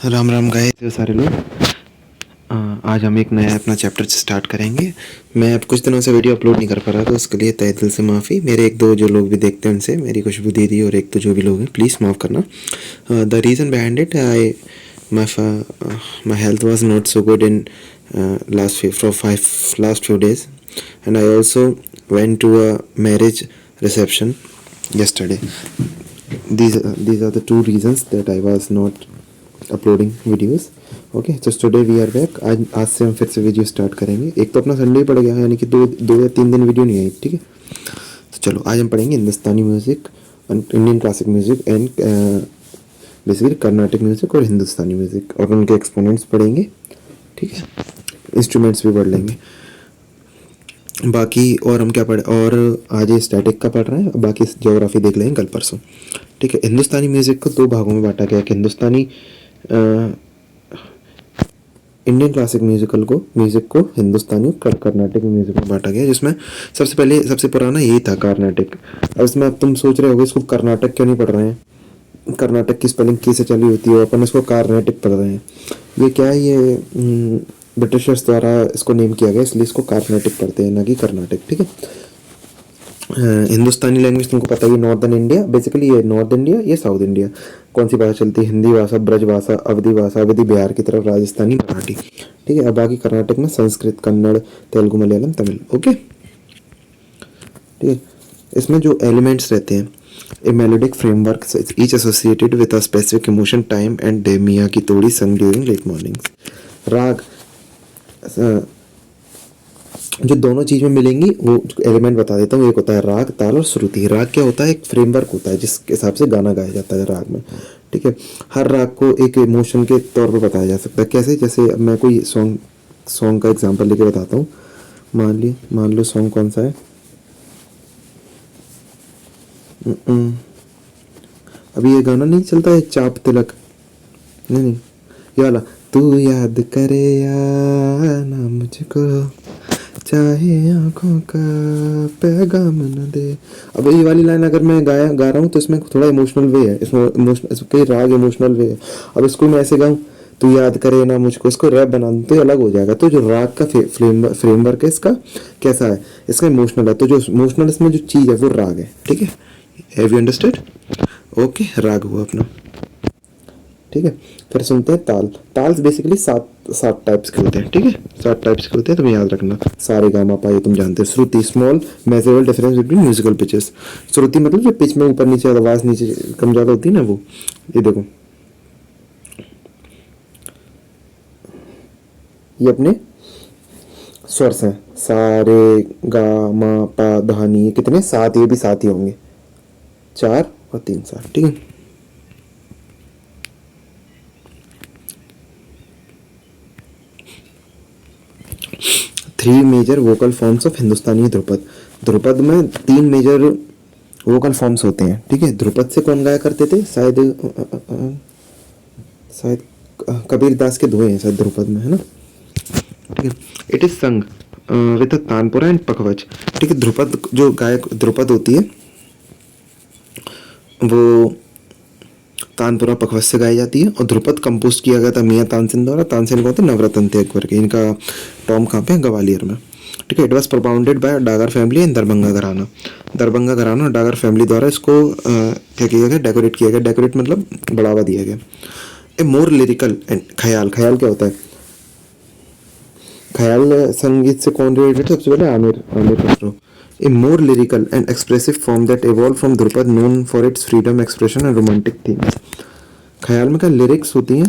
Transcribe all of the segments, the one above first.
Ram Ram guys जो सारे लोग। आज हम एक नया अपना चैप्टर स्टार्ट करेंगे। मैं अब कुछ दिनों से वीडियो अपलोड नहीं कर पा रहा, तो उसके लिए तहे दिल से माफ़ी। मेरे एक दो जो लोग भी देखते हैं उनसे, मेरी खुशबू दीदी और एक तो जो भी लोग हैं, प्लीज़ माफ़ करना। The reason behind it, I my health was not so good in last few days, and I also went to a marriage reception yesterday. These are the two reasons that I was not uploading videos. Okay, तो today we are back. आज से हम फिर से video start करेंगे। एक तो अपना संडे ही पड़ गया, यानी कि दो या तीन दिन वीडियो नहीं आई, ठीक है। तो चलो आज हम पढ़ेंगे Hindustani music, Indian classic music and basically Carnatic music और हिंदुस्तानी म्यूज़िक, और उनके एक्सपोनेंट्स पढ़ेंगे, ठीक है। इंस्ट्रूमेंट्स भी पढ़ लेंगे बाकी। और हम क्या पढ़े, और आज ये स्टैटिक का पढ़ रहे हैं, बाकी ज्योग्राफी देख लेंगे कल परसों, ठीक है। हिंदुस्तानी म्यूज़िक को दो भागों में बांटा गया कि हिंदुस्तानी इंडियन क्लासिक म्यूज़िक को हिंदुस्तानी और कर्नाटक म्यूज़िक में बांटा गया, जिसमें सबसे पुराना यही था कर्नाटक। अब इसमें अब तुम सोच रहे होगे इसको कर्नाटक क्यों नहीं पढ़ रहे हैं, कर्नाटक की स्पेलिंग कैसे चली होती है, अपन इसको कार्नेटिक पढ़ रहे हैं। ये क्या है, ये ब्रिटिशर्स द्वारा इसको नेम किया गया, इसलिए इसको कार्नेटिक पढ़ते हैं, ना कि कर्नाटक, ठीक है। हिंदुस्तानी लैंग्वेज तुमको पता ही, नॉर्दर्न इंडिया, बेसिकली ये नॉर्थ इंडिया, ये साउथ इंडिया। कौन सी भाषा चलती है, हिंदी भाषा, ब्रज भाषा, अवधि बिहार की तरफ, राजस्थानी, मराठी, ठीक है। अब बाकी कर्नाटक में संस्कृत, कन्नड़, तेलुगु, मलयालम, तमिल, ओके, ठीक है। इसमें जो एलिमेंट्स रहते हैं, a melodic framework each associated with a specific emotion, time and day, Miyan की तोड़ी संग ड्यूरिंग लेट मॉर्निंग्स। राग जो दोनों चीज़ में मिलेंगी वो एलिमेंट बता देता हूँ। एक होता है राग, ताल और श्रुति। राग क्या होता है, एक फ्रेमवर्क होता है जिसके हिसाब से गाना गाया जाता है राग में, ठीक है। हर राग को एक इमोशन के तौर पर बताया जा सकता है। कैसे, जैसे अब मैं कोई सॉन्ग का एग्जांपल लेके बताता हूँ। मान लो सॉन्ग कौन सा है, अभी ये गाना नहीं चलता है, चाप तिलक, नहीं ये वाला, तू याद करे या ना मुझको, चाहे आंखों का पैगाम न दे। अब ये वाली लाइन अगर मैं गा रहा हूँ तो इसमें थोड़ा इमोशनल वे है, इसके राग इमोशनल वे है। अब इसको मैं ऐसे गाऊँ, तू याद करे ना मुझको, इसको रैप बना दूँ तो अलग हो जाएगा। तो जो राग का फ्रेमवर्क है इसका कैसा है, इसका इमोशनल है। तो जो इमोशनल इसमें जो चीज़ है वो राग है, ठीक है। Have you understood? ओके, राग हुआ अपना, ठीक है। फिर सुनते हैं ताल। ताल बेसिकली सात टाइप्स के होते हैं, ठीक है। 7 टाइप्स के होते हैं, तुम्हें याद रखना। सारे गामा पा ये तुम जानते हो। Shruti, small measurable difference between musical pitches. Shruti मतलब जो पिच में ऊपर नीचे आवाज़ नीचे कम ज़्यादा होती है ना, वो ये देखो, ये अपने स्वर्स हैं, सारे गा मा पा धा नी, कितने 7, ये भी 7 ही होंगे, 4 और 3 7, ठीक है। Three major vocal forms of Hindustani Dhrupad. Dhrupad में 3 मेजर वोकल फॉर्म्स होते हैं, ठीक है। ध्रुपद से कौन गाया करते थे, शायद कबीर दास के दोहे हैं शायद ध्रुपद में, है ना, ठीक है। It is sung with tanpura and pakhawaj, ठीक है। ध्रुपद जो गायक ध्रुपद होती है वो तानपुरा पखवज से गाई जाती है, और ध्रुपद कंपोज किया गया था मियाँ तानसेन द्वारा। तानसेन को होते नवरत्न त्याग करके, इनका टॉम कहाँ पे, ग्वालियर में, ठीक है। It was propounded by Dagar family and Darbhanga gharana. Darbhanga घराना और डागर फैमिली द्वारा इसको क्या किया गया, डेकोरेट किया गया। डेकोरेट मतलब बढ़ावा दिया गया। ए मोर लिरिकल एंड ख्याल क्या होता है, ख्याल संगीत से कौन रिलेटेड, सबसे पहले Aamir Khusro. A more lyrical and expressive form that evolved from Drupad, known for its freedom, expression and romantic themes. ख्याल में क्या लिरिक्स होती हैं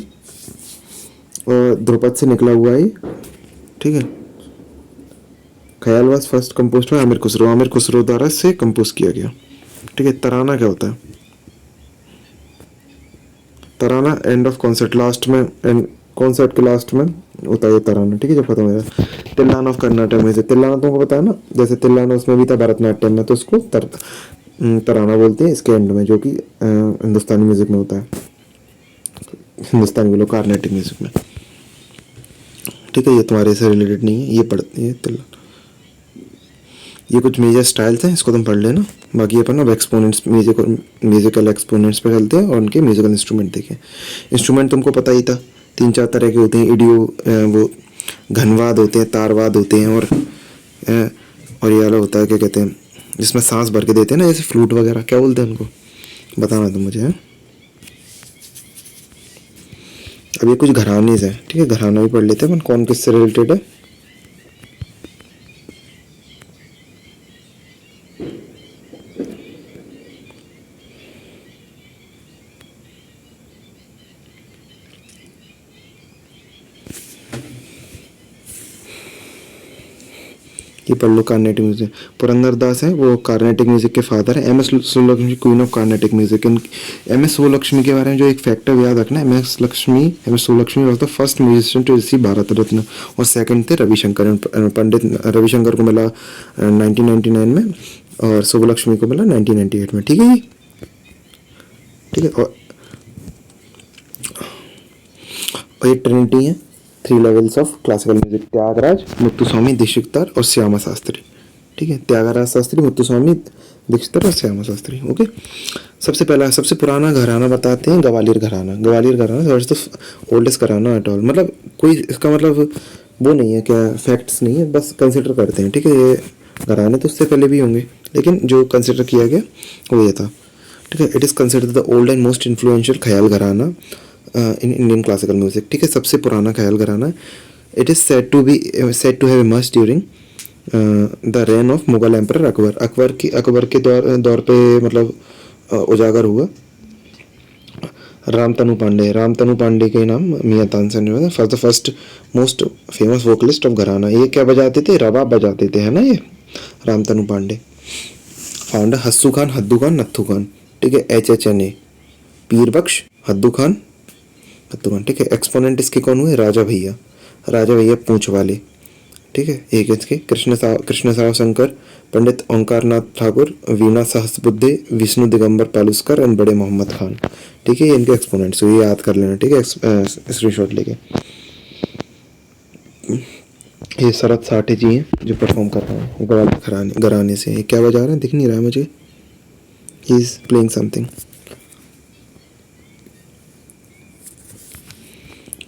और ध्रुपद से निकला हुआ है, ठीक है। ख्याल was first composed bye Aamir Khusro द्वारा से कंपोज किया गया, ठीक है। तराना क्या होता है, तराना एंड ऑफ कॉन्सर्ट, लास्ट में, एंड कॉन्सर्ट के लास्ट में होता है ये तराना, ठीक है, जब खत्म हो जाए। तिल्लाना ऑफ कर्नाटक में से, तिल्लाना तुमको पता है ना, जैसे तिल्लाना उसमें भी था भरतनाट्यम में, तो उसको तराना बोलते हैं इसके एंड में, जो कि हिंदुस्तानी म्यूजिक में होता है, हिंदुस्तानी बोलो कार्नेटिक म्यूजिक में, ठीक है। ये तुम्हारे से रिलेटेड नहीं है, ये तिल्लाना। ये कुछ मेजर स्टाइल्स हैं, इसको तुम पढ़ लेना, बाकी अपन अब एक्सपोनेंट्स म्यूजिकल एक्सपोनेंट्स पे चलते हैं और उनके म्यूजिकल इंस्ट्रूमेंट देखें। इंस्ट्रूमेंट तुमको पता ही था, 3-4 तरह के होते हैं। वो घनवाद होते हैं, तारवाद होते हैं, और ये वाला होता है क्या कहते हैं जिसमें सांस भर के देते हैं ना, जैसे फ्लूट वगैरह, क्या बोलते हैं उनको, बताना तुम मुझे। अब ये कुछ घराने हैं, ठीक है, घराना भी पढ़ लेते हैं अपन, कौन किससे रिलेटेड है। ये पढ़ लो, कार्नेटिक म्यूजिक। पुरंदर दास है, वो कार्नेटिक म्यूजिक के फादर है। M S. Subbulakshmi, queen of Carnatic music. M S. Subbulakshmi के बारे में जो एक फैक्टर याद रखना है, M S. Subbulakshmi was the first musician to receive Bharat Ratna, और सेकंड थे रविशंकर। पंडित रविशंकर को मिला 1999 में, और सुब्बलक्ष्मी को मिला 1998 में, ठीक है जी, ठीक है। और ये ट्रिनिटी है, 3 levels of classical music, Tyagaraja, Muthuswami Dikshitar और श्यामा शास्त्री, ठीक है। त्यागराज शास्त्री, मुत्तुस्वामी दीक्षितर और श्यामा शास्त्री, ओके। सबसे पहला, सबसे पुराना घराना बताते हैं ग्वालियर घराना। ग्वालियर घराना इज द ओल्डेस्ट घराना एट ऑल, मतलब कोई इसका मतलब वो नहीं है क्या, फैक्ट्स नहीं है, बस कंसिडर करते हैं, ठीक है। ये घराने तो उससे पहले भी होंगे, लेकिन जो कंसिडर किया गया वो ये था, ठीक है। It is considered the old and most influential ख्याल घराना इन इंडियन क्लासिकल म्यूजिक, ठीक है, सबसे पुराना ख्याल घराना। It is said to have emerged during the reign of Mughal emperor Akbar. Akbar के दौर पे मतलब उजागर हुआ। रामतनु पांडे के नाम मियां तानसेन जो है the first most famous vocalist of घराना। ये क्या बजाते थे, रबाब बजाते थे, है ना, ये रामतनु पांडे। फाउंडर हस्सू खान, हद्दू खान, नत्थू खान, ठीक है। HHNA, पीर बख्श, हद्दू खान, ठीक है। एक्सपोनेंट इसके कौन हुए, राजा भैया पूंछ वाले, ठीक है। एक इसके कृष्ण साव शंकर, पंडित ओंकारनाथ ठाकुर, वीणा सहस्रबुद्धे, विष्णु दिगंबर पालुस्कर एंड बड़े मोहम्मद खान, ठीक है। ये इनके एक्सपोनेंट्स, ये याद कर लेना, ठीक है, स्क्रीनशॉट लेके। ये शरद साठे जी हैं जो परफॉर्म कर रहे हैं ग्वालियर घराने से। ये क्या बजा रहे हैं दिख नहीं रहा है मुझे, ही इज प्लेइंग समथिंग,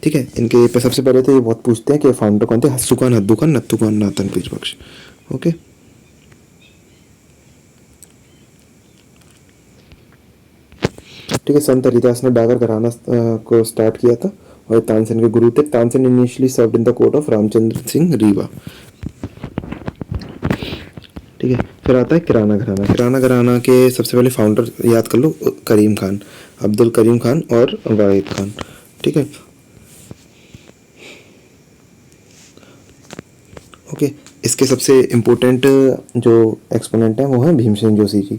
ठीक है। इनके पे सबसे पहले तो ये बहुत पूछते हैं कि फाउंडर कौन थे, हस्सू खान, हद्दू खान, नत्थू खान, नाथन पीर बख्श, ओके। ठीक है। संत हरिदास ने डागर घराना को स्टार्ट किया था, और तानसेन के गुरु थे। Tansen initially served in the court of Ramchandra Singh Rewa, ठीक है। फिर आता है किराना घराना। किराना घराना के सबसे पहले फाउंडर याद कर लो, करीम खान, अब्दुल करीम खान और वाहिद खान, ठीक है, ओके। इसके सबसे इम्पोर्टेंट जो एक्सपोनेंट है वो है भीमसेन जोशी जी,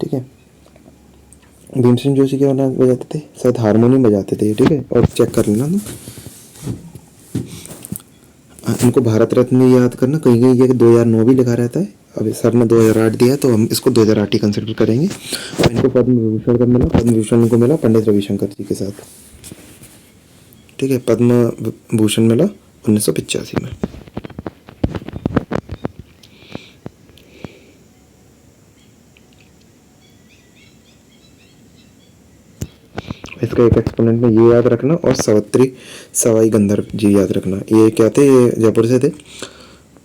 ठीक है। भीमसेन जोशी क्या बजाते थे, शायद हारमोनियम बजाते थे, ठीक है। और चेक कर लेना तुम, इनको भारत रत्न याद करना, कहीं कहीं ये 2009 भी लिखा रहता है। अभी सर ने 2008 दिया, तो हम इसको 2008 ही कंसिडर करेंगे। और इनको पद्म विभूषण कब मिला, पद्म विभूषण इनको मिला पंडित रविशंकर जी के साथ, ठीक है। पद्म भूषण मिला 1985 में। इसका एक एक्सपोनेंट में ये याद रखना, और सावित्री सवाई गंधर्व जी याद रखना। ये क्या थे, ये जयपुर से थे।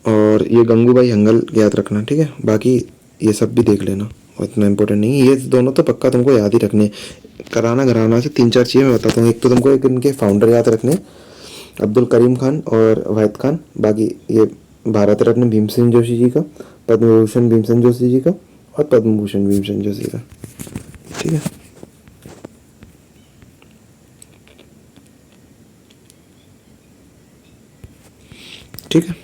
और ये गंगूबाई हंगल याद रखना, ठीक है। बाकी ये सब भी देख लेना, और इतना इंपॉर्टेंट नहीं है। ये दोनों तो पक्का तुमको याद ही रखने। कराना घराना से 3-4 चीज़ें मैं बताता हूँ। एक तो तुमको एक इनके फाउंडर याद रखने, अब्दुल करीम खान और वाहिद खान। बाकी ये भारत रत्न भीमसेन जोशी जी का, पद्म विभूषण भीमसेन जोशी जी का, और पद्म भूषण भीमसेन जोशी का, ठीक है। ठीक है।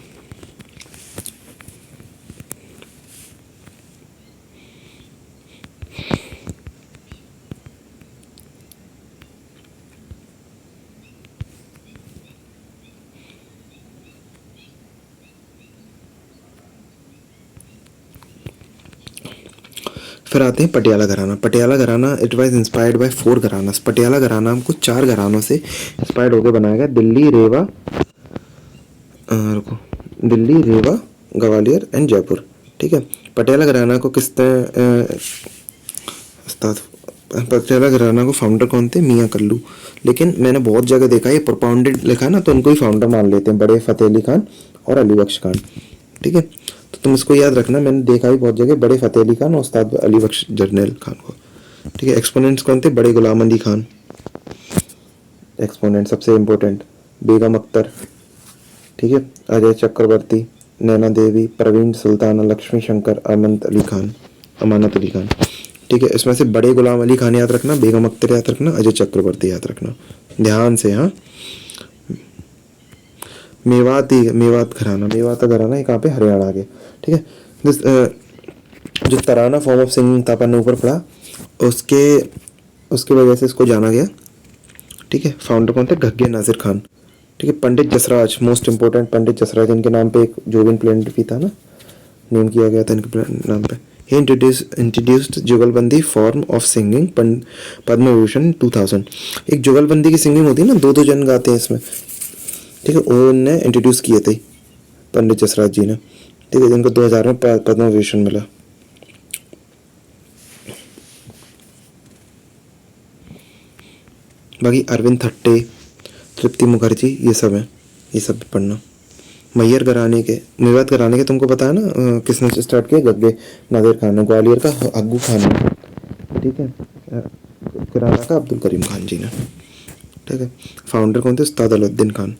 फिर आते हैं पटियाला घराना। पटियाला घराना it was inspired by 4 gharanas. Patiala घराना हमको 4 घरानों से इंस्पायर्ड होकर बनाया गया, दिल्ली, रेवा, ग्वालियर एंड जयपुर, ठीक है। पटियाला घराना को किसने उस्ताद पटियाला घराना को फाउंडर कौन थे? मियाँ कल्लू। लेकिन मैंने बहुत जगह देखा है प्रोपाउंडेड लिखा है ना, तो उनको ही फाउंडर मान लेते हैं, बड़े फ़तेह अली खान और अली बख्श खान। ठीक है, तो तुम इसको याद रखना, मैंने देखा ही बहुत जगह बड़े फ़तेह अली खान और उस्ताद अली बख्श जरनैल खान को। ठीक है, एक्सपोनेंट्स कौन थे? बड़े गुलाम अली खान एक्सपोनेंट सबसे इम्पोर्टेंट, बेगम अख्तर, ठीक है, अजय चक्रवर्ती, नैना देवी, प्रवीण सुल्ताना, लक्ष्मी शंकर, अमानत अली खान। ठीक है, इसमें से बड़े गुलाम अली खान याद रखना, बेगम अख्तर याद रखना, अजय चक्रवर्ती याद रखना, ध्यान से। हाँ, मेवात का घराना ये कहाँ पे? हरियाणा के। ठीक है, जो तराना फॉर्म ऑफ सिंगिंग था अपन ने ऊपर पढ़ा, उसके वजह से इसको जाना गया। ठीक है, फाउंडर कौन थे? घग्गे नाजिर खान। ठीक है, पंडित जसराज, मोस्ट इंपॉर्टेंट पंडित जसराज, इनके नाम पे एक जोगिन प्लेनेट भी था ना, नेम किया गया था इनके नाम पे। ही इंट्रोड्यूस्ड जुगलबंदी form of singing, Padma Vibhushan 2000। एक जुगलबंदी की सिंगिंग होती है ना, दो जन गाते हैं इसमें। ठीक है, उन्होंने इंट्रोड्यूस किए थे पंडित जसराज जी ने। ठीक है, जिनको 2000 में पद्म विभूषण मिला। बाकी अरविंद थट्टे, तृप्ति मुखर्जी, ये सब है, ये सब पढ़ना। मेवात घराने के तुमको पता है ना किसने स्टार्ट किया? घग्गे नाजिर खान ने। ग्वालियर का हग्गू खान ने। ठीक है, किराना का अब्दुल करीम खान जी ने। ठीक है, फाउंडर कौन थे? उस्ताद अलाउद्दीन खान।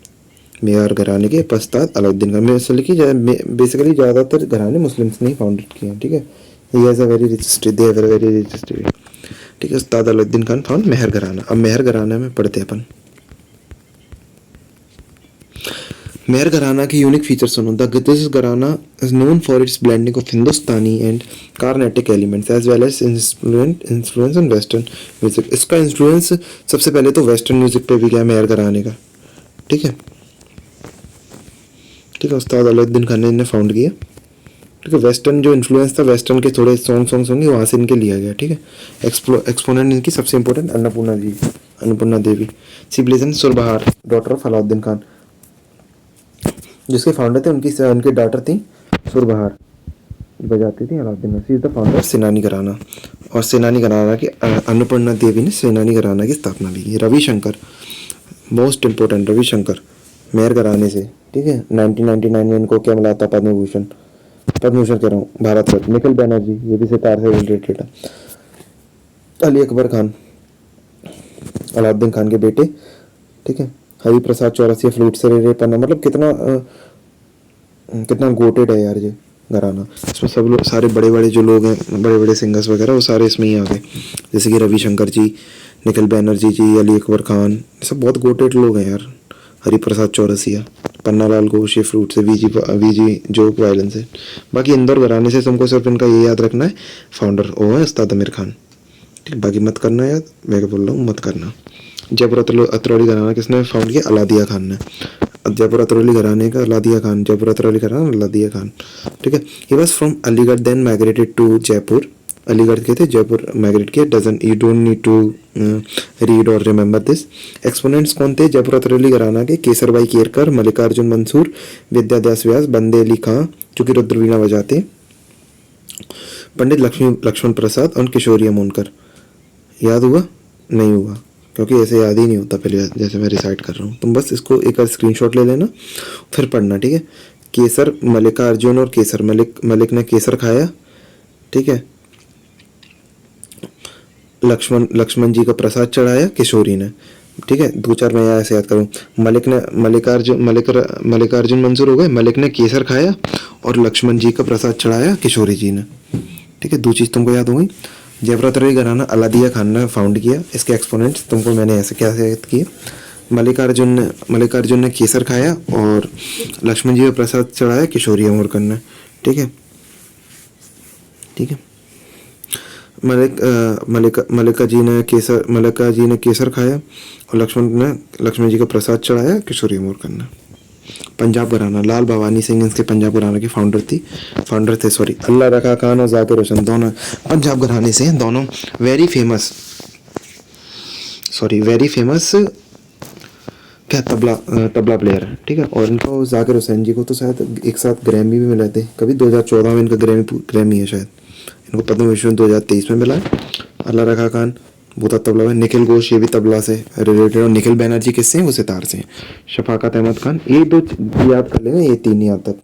मेवात घराने के उस्ताद अलाउद्दीन खान। बेसिकली ज़्यादातर घराने मुस्लिम्स ने ही फाउंडेड किए हैं। ठीक है, he has a very rich history, they have a very rich history. ठीक है, उस्ताद अलाउद्दीन खान फाउंड मेहर घराना। अब मेहर घराना में पढ़ते हैं अपन। मेहर घराना की यूनिक फीचर सुनो। This gharana is known for its blending of Hindustani and Carnatic elements as well as influence in western music. इसका इन्फ्लुएंस सबसे पहले तो वेस्टर्न म्यूजिक पे भी गया मेहर घराने का। ठीक है, ठीक है, उस्ताद अलाउद्दीन खान ने इन्हें फाउंड किया। ठीक है, वेस्टर्न जो इन्फ्लुएंस था, वेस्टर्न के थोड़े सॉन्ग्स होंगे वहाँ से इनके लिया गया। ठीक है, एक्सपोनेंट इनकी सबसे important Annapurna Devi. Civilization surbahar, daughter of Alauddin Khan, जिसके फाउंडर थे उनकी डॉटर थी सुरबहार, बजाती थी Alauddin. She is the founder सेनानी घराना। और सेनानी घराना की अन्नपूर्णा देवी ने सेनानी घराना की स्थापना भी की। रविशंकर, मोस्ट इंपॉर्टेंट, रविशंकर मेहर घराने से। ठीक है, 1999 में इनको क्या मिला था? पद्म भूषण कह रहा हूँ, भारत रत्न। निखिल बैनर्जी, ये भी सितार से रिलेटेड है। अली अकबर खान, अलाउद्दीन खान के बेटे। ठीक है, हरि प्रसाद चौरसिया, फ्लूट से रे पन्ना। मतलब कितना गोटेड है यार ये घराना। इसमें सब लोग, सारे बड़े बड़े जो लोग हैं, बड़े बड़े सिंगर्स वगैरह, वो सारे इसमें ही आ गए। जैसे कि रविशंकर जी, निखिल बैनर्जी जी, अली अकबर खान, ये सब बहुत गोटेड लोग हैं यार। हरि प्रसाद चौरसिया, पन्नालाल घोष, ये फ्लूट से, वीजी जोग वायलिन से। बाकी इंदौर घराने से तुमको सिर्फ इनका ये याद रखना है, फाउंडर वो है उस्ताद आमिर खान। ठीक, बाकी मत करना याद, मैं बोल रहा हूँ मत करना। जयपुर अतरौली घराना किसने फाउंड किया? अलादिया खान ने। जयपुर अतरौली घराने का अलादिया खान, जयपुर अतरौली घराना अलादिया खान। ठीक है, he was from Aligarh, then migrated to Jaipur. Aligarh के थे, जयपुर माइग्रेट किया। You don't need to read और रिमेंबर दिस। एक्सपोनेंट्स कौन थे जयपुर अतरौली घराना के? केसर भाई केरकर, मल्लिकार्जुन मंसूर, विद्यादास व्यास, बंदे अली खां जो कि रुद्रवीणा बजाते, पंडित लक्ष्मण प्रसाद और किशोरी अमोनकर। याद हुआ? नहीं हुआ, क्योंकि ऐसे याद ही नहीं होता पहले, जैसे मैं रिसाइट कर रहा हूँ। तुम बस इसको एक स्क्रीनशॉट ले लेना, फिर पढ़ना। ठीक है, केसर, मल्लिकार्जुन और केसर। मलिक ने केसर खाया। ठीक है, लक्ष्मण जी का प्रसाद चढ़ाया किशोरी ने। ठीक है, दो चार मैं ऐसे याद करूँ। मल्लिकार्जुन मंसूर हो गए, मलिक ने केसर खाया और लक्ष्मण जी का प्रसाद चढ़ाया किशोरी जी ने। ठीक है, दो चीज़ तुमको याद हो गई। जयपुर अतरौली घराना अलादिया खान ने फाउंड किया। इसके एक्सपोनेंट्स तुमको मैंने ऐसे क्या याद किए? मल्लिकार्जुन ने केसर खाया और लक्ष्मण जी का प्रसाद चढ़ाया किशोरी अमोनकर ने। ठीक है, ठीक है, मल्लिका जी ने केसर खाया और लक्ष्मण जी का प्रसाद चढ़ाया किशोरी अमोनकर ने। पंजाब घराना, लाल भवानी सिंह इसके पंजाब घराना के फाउंडर थे अल्लाह रखा खान और जाकिर हुसैन, दोनों पंजाब घराने से हैं। दोनों वेरी फेमस क्या तबला प्लेयर है, ठीक है। और इनको जाकिर हुसैन जी को तो शायद एक साथ ग्रैमी भी मिले थे कभी, 2014 में इनका ग्रैमी है शायद। इनको पद्म भूषण 2023 में मिला है। अल्लाह रखा खान वो था तबला में। निखिल घोष ये भी तबला से रिलेटेड। और निखिल बैनर्जी किससे हैं, वो सितार से हैं। शफाकत अहमद खान, ये दो याद कर लेंगे, ये तीन याद तक,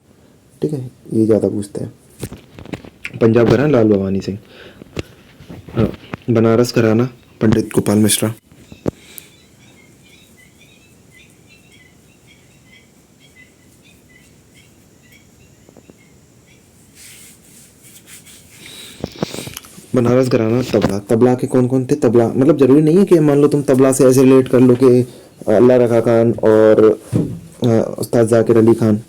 ठीक है, ये ज़्यादा पूछते हैं। पंजाब घराना लाल भवानी सिंह। हाँ, बनारस घराना पंडित गोपाल मिश्रा। बनारस घराना तबला। तबला के कौन कौन थे? तबला मतलब जरूरी नहीं है कि मान लो तुम तबला से ऐसे रिलेट कर लो कि अल्लाह रखा खान और उस्ताद जाकिर अली खान,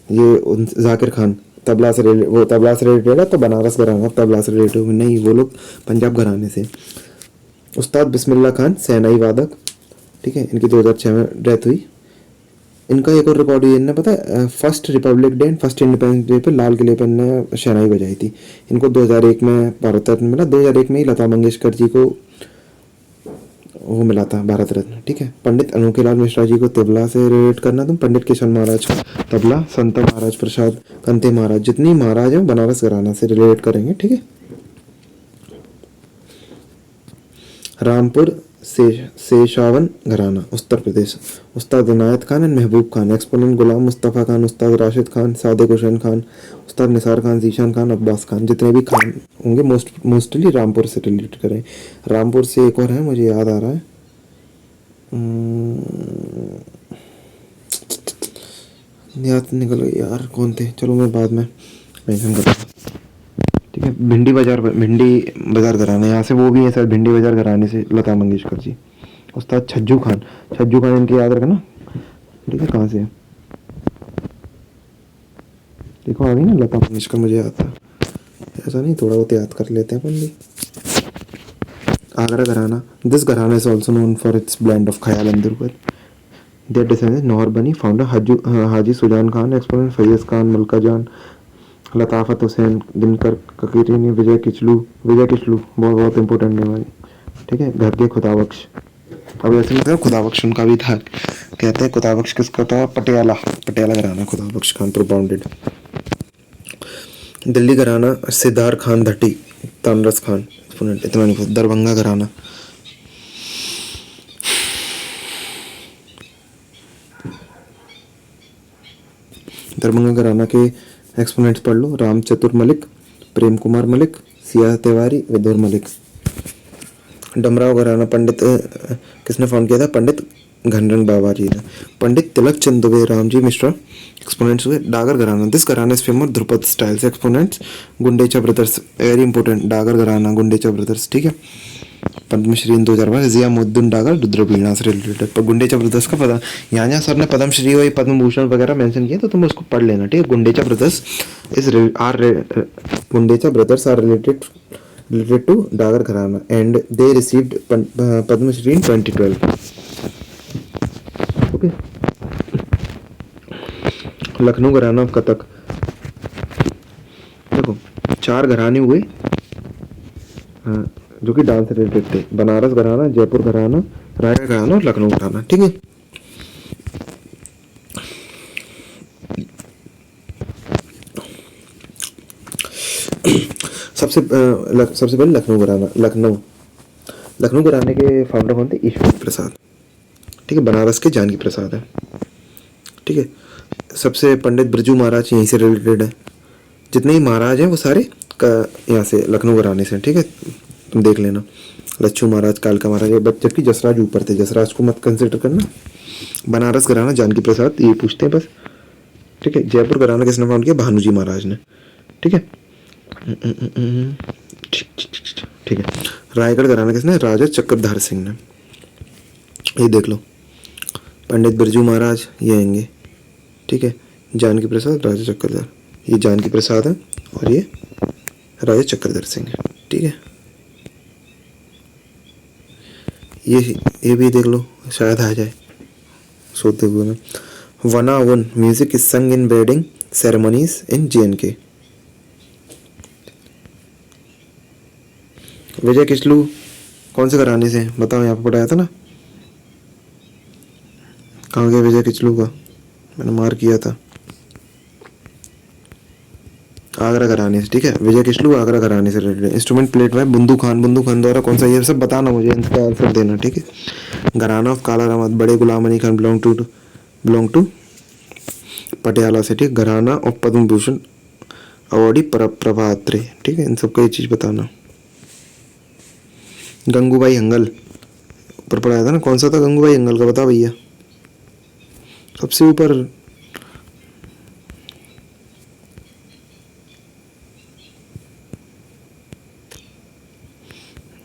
ये जाकिर खान तबला से वो तबला से रिलेटेड है, तो बनारस घराना तबला से रिलेटेड नहीं, वो लोग पंजाब घराने से। उस्ताद बिस्मिल्लाह खान शहनाई वादक, ठीक है, इनकी 2006 में डेथ हुई। इनका एक और रिकॉर्ड ये इन्हें पता है, first Republic day and first independence day पे लाल किले पर इन्हें शहनाई बजाई थी। इनको 2001 में भारत रत्न मिला। 2001 में ही लता मंगेशकर जी को वो मिला था भारत रत्न, ठीक है। पंडित अनोखीलाल मिश्रा जी को तबला से रिलेट करना तुम। पंडित किशन महाराज का तबला। संत महाराज प्रसाद कंते महाराज, जितनी महाराज हैं बनारस घराना से रिलेट करेंगे, ठीक है। रामपुर शेषावन घराना उत्तर प्रदेश। उस्ताद इनायत खान एंड महबूब खान। एक्सपोनेंट गुलाम मुस्तफ़ा खान, उस्ताद राशिद खान, सादिक हुसैन खान, उस्ताद निसार खान, जीशान खान, अब्बास खान। जितने भी खान होंगे मोस्टली रामपुर से रिलेट करें। रामपुर से एक और है, मुझे याद आ रहा है, याद निकल गई यार, कौन थे, चलो मैं बाद में मेंशन करता हूँ, ठीक है। भिंडी बाजार घराना, यहाँ से वो भी है सर, भिंडी बाजार घराने से लता मंगेशकर जी। उस्ताद छज्जू खान इनके याद रखना, ठीक है। कहाँ से है देखो, आ गई ना लता मंगेशकर, मुझे याद था, ऐसा नहीं, थोड़ा बहुत याद कर लेते हैं अपन भी। आगरा घराना। This gharana is also known for it's blend of ख्याल एंड दुर्गत। देयर डिसेंडेंट्स नौहर बनी फाउंडर हाजी सुजान खान, एक्सपोनेंट फैयज खान, मलका जान, लताफत हुसैन, दिनकर ककीरिनी, विजय किचलू बहुत बहुत इंपॉर्टेंट नेम है, ठीक है। घर के खुदाबख्श, अब ऐसे मतलब खुदाबख्श उनका भी था, कहते हैं खुदाबख्श किसका था, पटियाला घराना खुदाबख्श खान प्रोपाउंडेड। दिल्ली घराना सिद्धार खान धटी, तानरस खान, इतना नहीं। दरभंगा घराना के एक्सपोनेंट्स पढ़ लो। राम चतुर मलिक, प्रेम कुमार मलिक, सियाह तिवारी, विदुर मलिक। डमराव घराना पंडित किसने फाउंड किया था? पंडित घनरंग बाबा जी ने। पंडित तिलक चंद दुबे, रामजी मिश्रा, एक्सपोनेंट्स हुए। डागर घराना, this gharana is famous Dhrupad styles, exponents Gundecha brothers, very important, Dagar घराना गुंडेचा ब्रदर्स, ठीक है। पद्मश्री 2012 जियामुद्दीन डागर रुद्रवीणा से रिलेटेड। पर गुंडेचा ब्रदर्स का पता, यहाँ सर ने पद्मश्री और पद्म भूषण वगैरह मेंशन किया, तो तुम उसको पढ़ लेना, ठीक है। Gundecha brothers are related to Dagar gharana and they received Padma Shri in 2012. Okay. Lucknow घराना कथक, देखो 4 घराने हुए जो कि डांस से रिलेटेड थे। बनारस घराना, जयपुर घराना, रायगढ़ घराना और लखनऊ घराना, ठीक है। सबसे पहले लखनऊ घराना। लखनऊ घराने के फाउंडर कौन थे? ईश्वर प्रसाद, ठीक है। बनारस के जानकी प्रसाद है, ठीक है। सबसे पंडित बिरजू महाराज यहीं से रिलेटेड है। जितने ही महाराज हैं वो सारे यहाँ से लखनऊ घराने से, ठीक है। तुम देख लेना, लच्छू महाराज, कालका महाराज, जबकि जसराज ऊपर थे, जसराज को मत कंसिडर करना। बनारस घराना जानकी प्रसाद, ये पूछते हैं बस, ठीक है। जयपुर घराना किसने फाउंड किया? भानुजी महाराज ने, ठीक है। ठीक है। रायगढ़ घराना किसने? राजा चक्रधर सिंह ने, ये देख लो। पंडित बिरजू महाराज ये आएंगे, ठीक है। जानकी प्रसाद, राजा चक्रधर, ये जानकी प्रसाद है और ये राजा चक्रधर सिंह है, ठीक है। ये भी देख लो, शायद आ जाए सोते हुए में। वनावन music is sung in wedding ceremonies in JNK। Vijay Kichlu कौन से घराने से बताओ? यहाँ पे पढ़ाया था ना, कहाँ गया विजय किचलू का? मैंने मार किया था आगरा घराने से, ठीक है। विजय किचलू आगरा घराने से रिलेटेड। इंस्ट्रूमेंट प्लेट में बुंदू खान द्वारा कौन सा, ये सब बताना मुझे, इनका आंसर देना, ठीक है। घराना ऑफ काला रहमत, बड़े गुलाम अली खान बिलोंग टू पटियाला से, ठीक। घराना ऑफ पद्म भूषण अवॉर्डी प्रभात्रे, ठीक है। इन सबका ये चीज़ बताना। गंगूबाई हंगल ऊपर पढ़ाया था ना, कौन सा था गंगूबाई हंगल का, बता भैया। सबसे ऊपर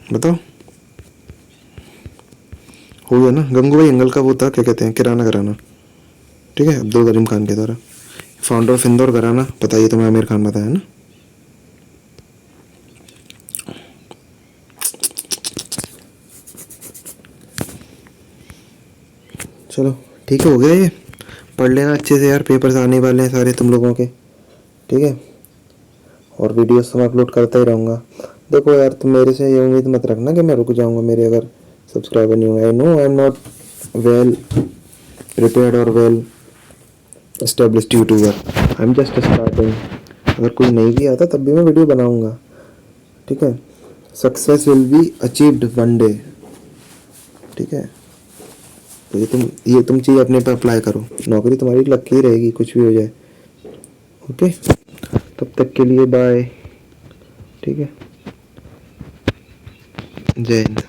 बताओ, हो गया ना। गंगूबाई हंगल का वो था, क्या कहते हैं, किराना घराना, ठीक है, अब्दुल करीम खान के द्वारा। फाउंडर ऑफ इंदौर घराना बताइए, तुम्हें आमिर खान बताया ना। चलो ठीक है, हो गया ये। पढ़ लेना अच्छे से यार, पेपर्स आने वाले हैं सारे तुम लोगों के, ठीक है। और वीडियोस तो मैं अपलोड करता ही रहूँगा। देखो यार, तुम मेरे से ये उम्मीद मत रखना कि मैं रुक जाऊँगा मेरे अगर सब्सक्राइबर नहीं होंगे। I know I am not well prepared और well established YouTuber, I am just starting. अगर कोई नहीं भी आता तब भी मैं वीडियो बनाऊँगा, ठीक है। Success will be achieved one day, ठीक है। तो ये तुम चीज़ अपने पे अप्लाई करो, नौकरी तुम्हारी लग के ही रहेगी कुछ भी हो जाए, ओके। तब तक के लिए बाय, ठीक है। जय हिंद।